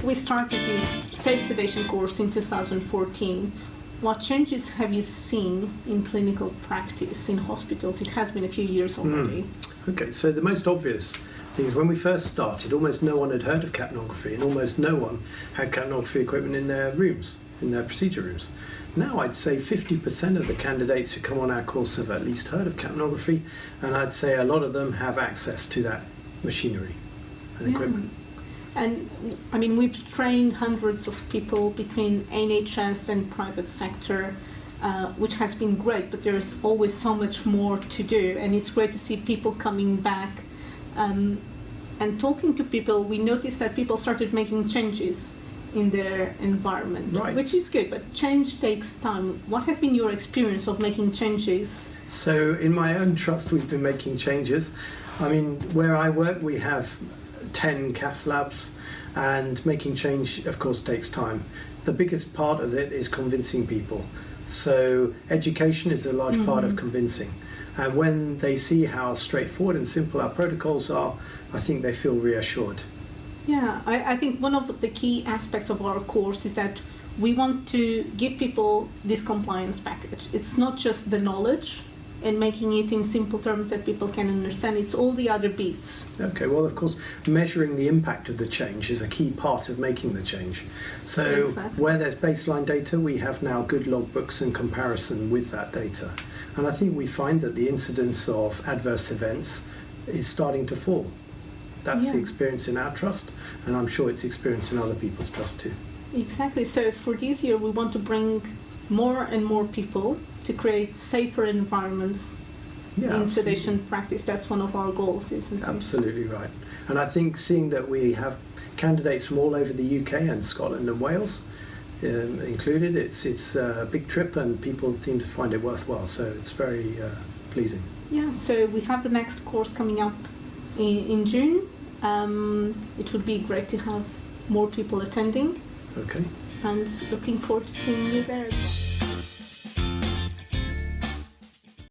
we started this Safe Sedation course in 2014, what changes have you seen in clinical practice in hospitals? It has been a few years already. Okay, so the most obvious thing is when we first started, almost no one had heard of capnography and almost no one had capnography equipment in their rooms, in their procedure rooms. Now I'd say 50% of the candidates who come on our course have at least heard of capnography, and I'd say a lot of them have access to that machinery and equipment. And I mean, we've trained hundreds of people between NHS and private sector, which has been great, but there's always so much more to do. And it's great to see people coming back and talking to people. We noticed that people started making changes in their environment, right, which is good, but change takes time. What has been your experience of making changes? So in my own trust, we've been making changes. I mean, where I work, we have 10 cath labs, and making change, of course, takes time. The biggest part of it is convincing people. So education is a large part of convincing. And when they see how straightforward and simple our protocols are, I think they feel reassured. Yeah, I think one of the key aspects of our course is that we want to give people this compliance package. It's not just the knowledge and making it in simple terms that people can understand. It's all the other bits. Okay, well, of course, measuring the impact of the change is a key part of making the change. So Exactly. where there's baseline data, we have now good logbooks in comparison with that data. And I think we find that the incidence of adverse events is starting to fall. That's the experience in our trust, and I'm sure it's experience in other people's trust too. Exactly. So for this year, we want to bring more and more people to create safer environments in sedation practice. That's one of our goals, isn't it? Absolutely right. And I think seeing that we have candidates from all over the UK and Scotland and Wales included, it's a big trip and people seem to find it worthwhile. So it's very pleasing. Yeah, so we have the next course coming up in June. It would be great to have more people attending. Okay. And looking forward to seeing you there as well.